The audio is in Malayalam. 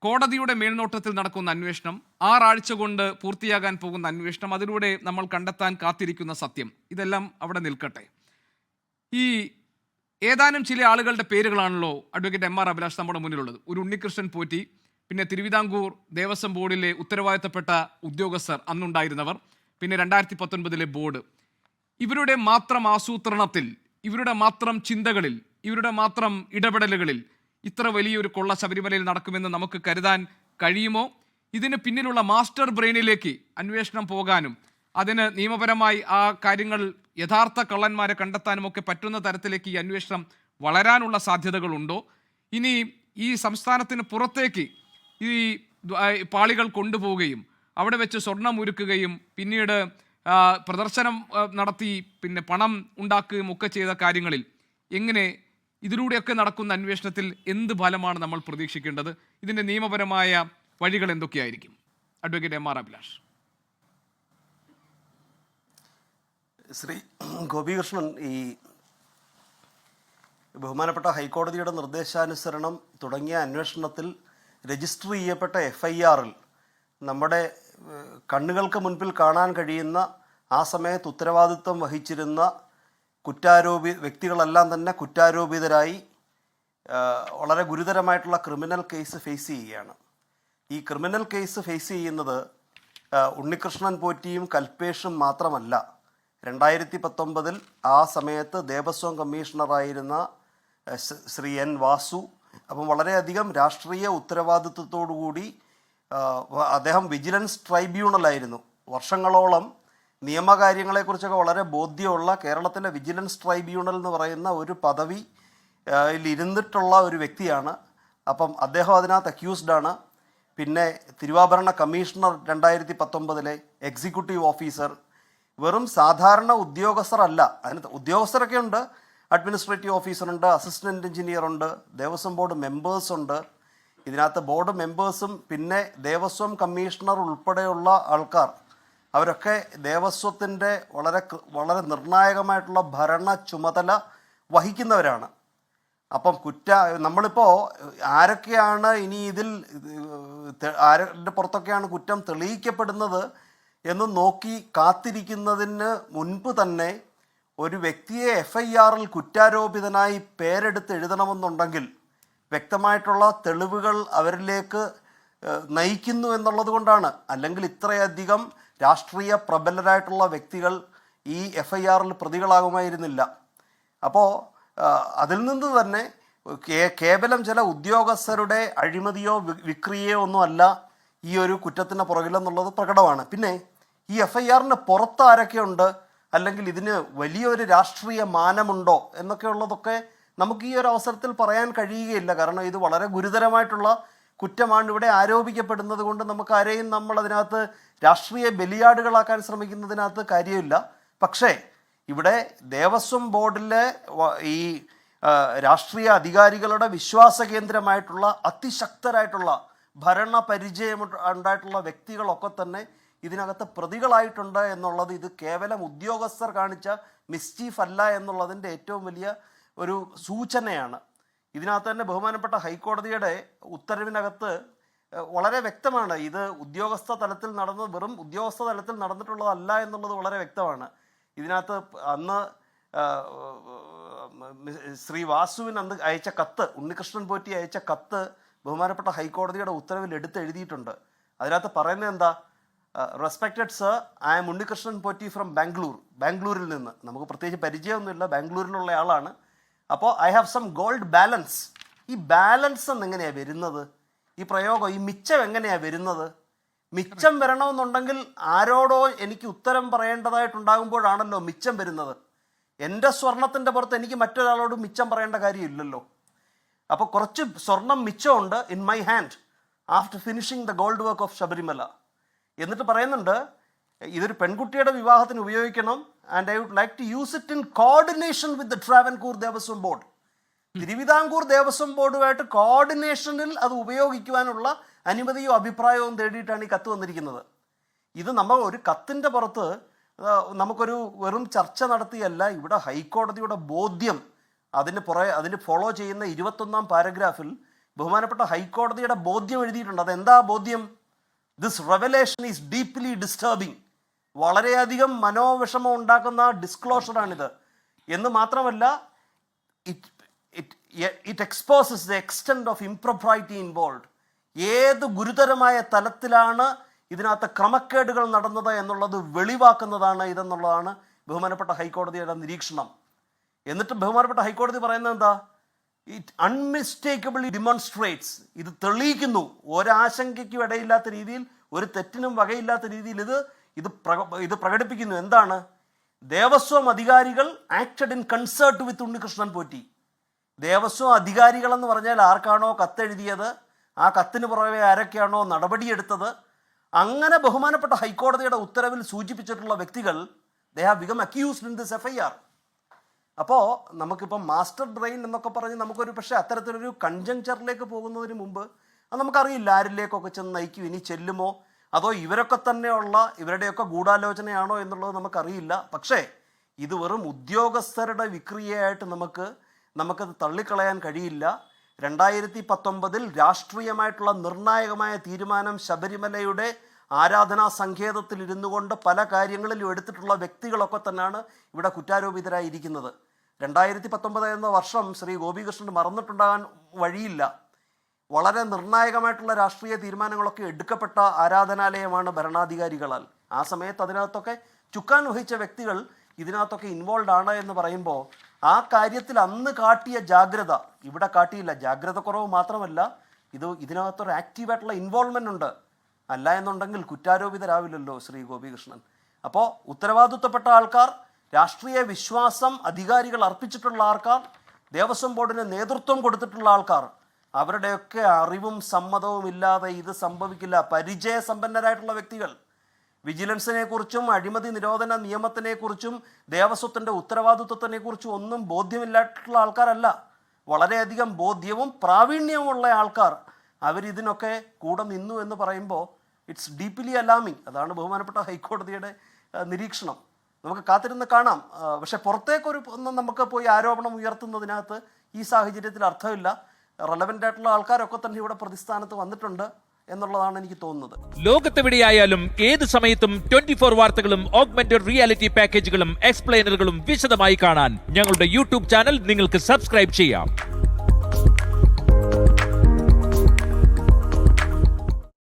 കോടതിയുടെ മേൽനോട്ടത്തിൽ നടക്കുന്ന അന്വേഷണം, 6 ആഴ്ച കൊണ്ട് പൂർത്തിയാകാൻ പോകുന്ന അന്വേഷണം, അതിലൂടെ നമ്മൾ കണ്ടെത്താൻ കാത്തിരിക്കുന്ന സത്യം, ഇതെല്ലാം അവിടെ നിൽക്കട്ടെ. ഈ ഏതാനും ചില ആളുകളുടെ പേരുകളാണല്ലോ അഡ്വക്കേറ്റ് എം ആർ അഭിലാഷ് നമ്മുടെ മുന്നിലുള്ളത്. ഒരു ഉണ്ണികൃഷ്ണൻ പോറ്റി, പിന്നെ തിരുവിതാംകൂർ ദേവസ്വം ബോർഡിലെ ഉത്തരവാദിത്തപ്പെട്ട ഉദ്യോഗസ്ഥർ അന്നുണ്ടായിരുന്നവർ, പിന്നെ 2019 ബോർഡ്. ഇവരുടെ മാത്രം ആസൂത്രണത്തിൽ, ഇവരുടെ മാത്രം ചിന്തകളിൽ, ഇവരുടെ മാത്രം ഇടപെടലുകളിൽ ഇത്ര വലിയൊരു കൊള്ള ശബരിമലയിൽ നടക്കുമെന്ന് നമുക്ക് കരുതാൻ കഴിയുമോ? ഇതിന് പിന്നിലുള്ള മാസ്റ്റർ ബ്രെയിനിലേക്ക് അന്വേഷണം പോകാനും അതിന് നിയമപരമായി ആ കാര്യങ്ങൾ യഥാർത്ഥ കള്ളന്മാരെ കണ്ടെത്താനും ഒക്കെ പറ്റുന്ന തരത്തിലേക്ക് ഈ അന്വേഷണം വളരാനുള്ള സാധ്യതകളുണ്ടോ? ഇനി ഈ സംസ്ഥാനത്തിന് പുറത്തേക്ക് ഈ പാളികൾ കൊണ്ടുപോവുകയും അവിടെ വെച്ച് സ്വർണം ഉരുക്കുകയും പിന്നീട് പ്രദർശനം നടത്തി പിന്നെ പണം ഉണ്ടാക്കുകയും ഒക്കെ ചെയ്ത കാര്യങ്ങളിൽ എങ്ങനെ ഇതിലൂടെയൊക്കെ നടക്കുന്ന അന്വേഷണത്തിൽ എന്ത് ഫലമാണ് നമ്മൾ പ്രതീക്ഷിക്കേണ്ടത്? ഇതിൻ്റെ നിയമപരമായ വഴികൾ എന്തൊക്കെയായിരിക്കും? Advocate M R Abhilash. Shri Gopikrishnan, ഈ ബഹുമാനപ്പെട്ട ഹൈക്കോടതിയുടെ നിർദ്ദേശാനുസരണം തുടങ്ങിയ അന്വേഷണത്തിൽ രജിസ്റ്റർ ചെയ്യപ്പെട്ട FIR-ൽ നമ്മുടെ കണ്ണുകൾക്ക് മുൻപിൽ കാണാൻ കഴിയുന്ന, ആ സമയത്ത് ഉത്തരവാദിത്വം വഹിച്ചിരുന്ന വ്യക്തികളെല്ലാം തന്നെ കുറ്റാരോപിതരായി വളരെ ഗുരുതരമായിട്ടുള്ള ക്രിമിനൽ കേസ് ഫേസ് ചെയ്യുകയാണ്. ഈ ക്രിമിനൽ കേസ് ഫേസ് ചെയ്യുന്നത് ഉണ്ണികൃഷ്ണൻ പോറ്റിയും കൽപേഷും മാത്രമല്ല. 2019 ആ സമയത്ത് ദേവസ്വം കമ്മീഷണറായിരുന്ന ശ്രീ N. വാസു, അപ്പം വളരെയധികം രാഷ്ട്രീയ ഉത്തരവാദിത്വത്തോടുകൂടി അദ്ദേഹം വിജിലൻസ് ട്രൈബ്യൂണലായിരുന്നു. വർഷങ്ങളോളം നിയമകാര്യങ്ങളെക്കുറിച്ചൊക്കെ വളരെ ബോധ്യമുള്ള കേരളത്തിൻ്റെ വിജിലൻസ് ട്രൈബ്യൂണൽ എന്ന് പറയുന്ന ഒരു പദവി ഇരുന്നിട്ടുള്ള ഒരു വ്യക്തിയാണ്. അപ്പം അദ്ദേഹം അതിനകത്ത് അക്യൂസ്ഡാണ്. പിന്നെ തിരുവാഭരണ കമ്മീഷണർ 2019 എക്സിക്യൂട്ടീവ് ഓഫീസർ, വെറും സാധാരണ ഉദ്യോഗസ്ഥരല്ല. അതിനകത്ത് ഉദ്യോഗസ്ഥരൊക്കെ ഉണ്ട്, അഡ്മിനിസ്ട്രേറ്റീവ് ഓഫീസറുണ്ട്, അസിസ്റ്റൻറ്റ് എഞ്ചിനീയർ ഉണ്ട്, ദേവസ്വം ബോർഡ് മെമ്പേഴ്സുണ്ട്. ഇതിനകത്ത് ബോർഡ് മെമ്പേഴ്സും പിന്നെ ദേവസ്വം കമ്മീഷണർ ഉൾപ്പെടെയുള്ള ആൾക്കാർ, അവരൊക്കെ ദേവസ്വത്തിൻ്റെ വളരെ നിർണായകമായിട്ടുള്ള ഭരണ ചുമതല വഹിക്കുന്നവരാണ്. അപ്പം നമ്മളിപ്പോൾ ആരൊക്കെയാണ് ഇനി ഇതിൽ ആരുടെ പുറത്തൊക്കെയാണ് കുറ്റം തെളിയിക്കപ്പെടുന്നത് എന്ന് നോക്കി കാത്തിരിക്കുന്നതിന് മുൻപ് തന്നെ ഒരു വ്യക്തിയെ FIR-ൽ കുറ്റാരോപിതനായി പേരെടുത്ത് എഴുതണമെന്നുണ്ടെങ്കിൽ വ്യക്തമായിട്ടുള്ള തെളിവുകൾ അവരിലേക്ക് നയിക്കുന്നു എന്നുള്ളത് കൊണ്ടാണ്. അല്ലെങ്കിൽ ഇത്രയധികം രാഷ്ട്രീയ പ്രബലരായിട്ടുള്ള വ്യക്തികൾ ഈ FIR-ൽ പ്രതികളാകുമായിരുന്നില്ല. അപ്പോൾ അതിൽ നിന്ന് തന്നെ കേവലം ചില ഉദ്യോഗസ്ഥരുടെ അഴിമതിയോ വിക്രിയയോ ഒന്നുമല്ല ഈ ഒരു കുറ്റത്തിന് പുറകിലെന്നുള്ളത് പ്രകടമാണ്. പിന്നെ ഈ FIR-ന് പുറത്ത് ആരൊക്കെയുണ്ട്, അല്ലെങ്കിൽ ഇതിന് വലിയൊരു രാഷ്ട്രീയ മാനമുണ്ടോ എന്നൊക്കെ ഉള്ളതൊക്കെ നമുക്ക് ഈ ഒരു അവസരത്തിൽ പറയാൻ കഴിയുകയില്ല. കാരണം ഇത് വളരെ ഗുരുതരമായിട്ടുള്ള കുറ്റമാണ് ഇവിടെ ആരോപിക്കപ്പെടുന്നത് കൊണ്ട് നമുക്ക് ആരെയും നമ്മൾ അതിനകത്ത് രാഷ്ട്രീയ ബലിയാടുകളാക്കാൻ ശ്രമിക്കുന്നതിനകത്ത് കാര്യമില്ല. പക്ഷേ ഇവിടെ ദേവസ്വം ബോർഡിലെ ഈ രാഷ്ട്രീയ അധികാരികളുടെ വിശ്വാസ കേന്ദ്രമായിട്ടുള്ള അതിശക്തരായിട്ടുള്ള ഭരണ പരിചയം ഉണ്ടായിട്ടുള്ള വ്യക്തികളൊക്കെ തന്നെ ഇതിനകത്ത് പ്രതികളായിട്ടുണ്ട് എന്നുള്ളത് ഇത് കേവലം ഉദ്യോഗസ്ഥർ കാണിച്ച മിസ്ചീഫ് അല്ല എന്നുള്ളതിൻ്റെ ഏറ്റവും വലിയ ഒരു സൂചനയാണ്. ഇതിനകത്ത് തന്നെ ബഹുമാനപ്പെട്ട ഹൈക്കോടതിയുടെ ഉത്തരവിനകത്ത് വളരെ വ്യക്തമാണ്. ഇത് ഉദ്യോഗസ്ഥ തലത്തിൽ വെറും ഉദ്യോഗസ്ഥ തലത്തിൽ നടന്നിട്ടുള്ളതല്ല എന്നുള്ളത് വളരെ വ്യക്തമാണ്. ഇതിനകത്ത് അന്ന് ശ്രീ വാസുവിന് അന്ന് അയച്ച കത്ത്, ഉണ്ണികൃഷ്ണൻ പോറ്റി അയച്ച കത്ത് ബഹുമാനപ്പെട്ട ഹൈക്കോടതിയുടെ ഉത്തരവിൽ എഴുതിയിട്ടുണ്ട്. അതിനകത്ത് പറയുന്നത് എന്താ? Respected sir, I am Unnikrishnan Potti from ബാംഗ്ലൂരിൽ നിന്ന്. നമുക്ക് പ്രത്യേകിച്ച് പരിചയമൊന്നുമില്ല, ബാംഗ്ലൂരിലുള്ള ആളാണ്. അപ്പോൾ I have some gold balance. ഈ ബാലൻസ് എന്നെങ്ങനെയാണ് വരുന്നത്? ഈ പ്രയോഗം, ഈ മിച്ചം എങ്ങനെയാണ് വരുന്നത്? മിച്ചം വരണമെന്നുണ്ടെങ്കിൽ ആരോടോ എനിക്ക് ഉത്തരം പറയേണ്ടതായിട്ടുണ്ടാകുമ്പോഴാണല്ലോ മിച്ചം വരുന്നത്. എൻ്റെ സ്വർണത്തിൻ്റെ പുറത്ത് എനിക്ക് മറ്റൊരാളോട് മിച്ചം പറയേണ്ട കാര്യമില്ലല്ലോ. അപ്പോൾ കുറച്ച് സ്വർണം മിച്ചമുണ്ട് in my hand after finishing the gold work of Sabarimala. എന്നിട്ട് പറയുന്നുണ്ട് ഇതൊരു പെൺകുട്ടിയുടെ വിവാഹത്തിന് ഉപയോഗിക്കണം, and I would like to use it in coordination with the Travancore Devaswom board. Thiruvithamkoor Devaswom ബോർഡുമായിട്ട് കോർഡിനേഷനിൽ അത് ഉപയോഗിക്കുവാനുള്ള അനുമതിയോ അഭിപ്രായവും തേടിയിട്ടാണ് ഈ കത്ത് വന്നിരിക്കുന്നത്. ഇത് നമ്മൾ ഒരു കത്തിൻ്റെ പുറത്ത് നമുക്കൊരു വെറും ചർച്ച നടത്തിയല്ല. ഇവിടെ ഹൈക്കോടതിയുടെ ബോധ്യം, അതിന് ഫോളോ ചെയ്യുന്ന 21-ാം പാരഗ്രാഫിൽ ബഹുമാനപ്പെട്ട ഹൈക്കോടതിയുടെ ബോധ്യം എഴുതിയിട്ടുണ്ട്. അതെന്താ ബോധ്യം? This revelation is deeply disturbing. വളരെയധികം മനോവിഷമം ഉണ്ടാക്കുന്ന ഡിസ്ക്ലോഷറാണിത് എന്ന് മാത്രമല്ല, it exposes the extent of impropriety involve. ഏത് ഗുരുതരമായ തലത്തിലാണ് ഇതിനകത്ത് ക്രമക്കേടുകൾ നടന്നത് എന്നുള്ളത് വെളിവാക്കുന്നതാണ് ഇതെന്നുള്ളതാണ് ബഹുമാനപ്പെട്ട ഹൈക്കോടതിയുടെ നിരീക്ഷണം. എന്നിട്ട് ബഹുമാനപ്പെട്ട ഹൈക്കോടതി പറയുന്നത് എന്താ? ഇറ്റ് അൺമിസ്റ്റേക്കബിളി ഡിമോൺസ്ട്രേറ്റ്സ്, ഇത് തെളിയിക്കുന്നു, ഒരാശങ്കയ്ക്കും ഇടയില്ലാത്ത രീതിയിൽ, ഒരു തെറ്റിനും വകയില്ലാത്ത രീതിയിൽ ഇത് പ്രകടിപ്പിക്കുന്നു. എന്താണ്? ദേവസ്വം അധികാരികൾ ആക്ടഡ് ഇൻ കൺസേർട്ട് വിത്ത് ഉണ്ണികൃഷ്ണൻ പോറ്റി. ദേവസ്വം അധികാരികൾ എന്ന് പറഞ്ഞാൽ ആർക്കാണോ കത്തെഴുതിയത്, ആ കത്തിന് പുറമെ ആരൊക്കെയാണോ നടപടിയെടുത്തത്, അങ്ങനെ ബഹുമാനപ്പെട്ട ഹൈക്കോടതിയുടെ ഉത്തരവിൽ സൂചിപ്പിച്ചിട്ടുള്ള വ്യക്തികൾ they have become accused in this FIR. അപ്പോൾ നമുക്കിപ്പം മാസ്റ്റർ ബ്രെയിൻ എന്നൊക്കെ പറഞ്ഞ് നമുക്കൊരു പക്ഷേ അത്തരത്തിലൊരു കൺജങ്ചറിലേക്ക് പോകുന്നതിന് മുമ്പ് അത് നമുക്കറിയില്ല ആരിലേക്കൊക്കെ ചെന്ന് നയിക്കും, ഇനി ചെല്ലുമോ അതോ ഇവരൊക്കെ തന്നെയുള്ള ഇവരുടെയൊക്കെ ഗൂഢാലോചനയാണോ എന്നുള്ളത് നമുക്കറിയില്ല. പക്ഷേ ഇത് വെറും ഉദ്യോഗസ്ഥരുടെ വിക്രിയയായിട്ട് നമുക്കത് തള്ളിക്കളയാൻ കഴിയില്ല. 2019 രാഷ്ട്രീയമായിട്ടുള്ള നിർണായകമായ തീരുമാനം ശബരിമലയുടെ ആരാധനാ സങ്കേതത്തിൽ ഇരുന്നു കൊണ്ട് പല കാര്യങ്ങളിലും എടുത്തിട്ടുള്ള വ്യക്തികളൊക്കെ തന്നെയാണ് ഇവിടെ കുറ്റാരോപിതരായിരിക്കുന്നത്. 2019 എന്ന വർഷം ശ്രീ ഗോപികൃഷ്ണൻ മറന്നിട്ടുണ്ടാകാൻ വഴിയില്ല. വളരെ നിർണായകമായിട്ടുള്ള രാഷ്ട്രീയ തീരുമാനങ്ങളൊക്കെ എടുക്കപ്പെട്ട ആരാധനാലയമാണ് ഭരണാധികാരികളാൽ. ആ സമയത്ത് അതിനകത്തൊക്കെ ചുക്കാൻ വഹിച്ച വ്യക്തികൾ ഇതിനകത്തൊക്കെ ഇൻവോൾവ് ആണ് എന്ന് പറയുമ്പോൾ ആ കാര്യത്തിൽ അന്ന് കാട്ടിയ ജാഗ്രത ഇവിടെ കാട്ടിയില്ല. ജാഗ്രത കുറവ് മാത്രമല്ല, ഇതിനകത്തൊരു ആക്റ്റീവായിട്ടുള്ള ഇൻവോൾവ്മെൻ്റ് ഉണ്ട്. അല്ല എന്നുണ്ടെങ്കിൽ കുറ്റാരോപിതരാവില്ലല്ലോ ശ്രീ ഗോപികൃഷ്ണൻ. അപ്പോൾ ഉത്തരവാദിത്വപ്പെട്ട ആൾക്കാർ, രാഷ്ട്രീയ വിശ്വാസം അധികാരികൾ അർപ്പിച്ചിട്ടുള്ള ആൾക്കാർ, ദേവസ്വം ബോർഡിന് നേതൃത്വം കൊടുത്തിട്ടുള്ള ആൾക്കാർ, അവരുടെയൊക്കെ അറിവും സമ്മതവും ഇല്ലാതെ ഇത് സംഭവിക്കില്ല. പരിചയസമ്പന്നരായിട്ടുള്ള വ്യക്തികൾ, വിജിലൻസിനെ കുറിച്ചും അഴിമതി നിരോധന നിയമത്തിനെക്കുറിച്ചും ദേവസ്വത്തിൻ്റെ ഉത്തരവാദിത്വത്തിനെക്കുറിച്ചും ഒന്നും ബോധ്യമില്ലായിട്ടുള്ള ആൾക്കാരല്ല. വളരെയധികം ബോധ്യവും പ്രാവീണ്യവുമുള്ള ആൾക്കാർ അവരിതിനൊക്കെ കൂടെ നിന്നു എന്ന് പറയുമ്പോൾ ഇറ്റ്സ് ഡീപ്ലി അലാമിങ്. അതാണ് ബഹുമാനപ്പെട്ട ഹൈക്കോടതിയുടെ നിരീക്ഷണം. നമുക്ക് കാത്തിരുന്ന് കാണാം. പക്ഷെ പുറത്തേക്കൊന്നും നമുക്ക് പോയി ആരോപണം ഉയർത്തുന്നതിനകത്ത് ഈ സാഹചര്യത്തിൽ അർത്ഥമില്ല. റെലവൻ്റ് ആയിട്ടുള്ള ആൾക്കാരൊക്കെ തന്നെ ഇവിടെ പ്രതിസ്ഥാനത്ത് വന്നിട്ടുണ്ട് എന്നുള്ളതാണ് എനിക്ക് തോന്നുന്നത്. ലോകത്തെവിടെയായാലും ഏത് സമയത്തും 24 വാർത്തകളും ഓഗ്മെന്റഡ് റിയാലിറ്റി പാക്കേജുകളും എക്സ്പ്ലെയിനറുകളും വിശദമായി കാണാൻ ഞങ്ങളുടെ YouTube ചാനൽ നിങ്ങൾക്ക് സബ്സ്ക്രൈബ് ചെയ്യാം.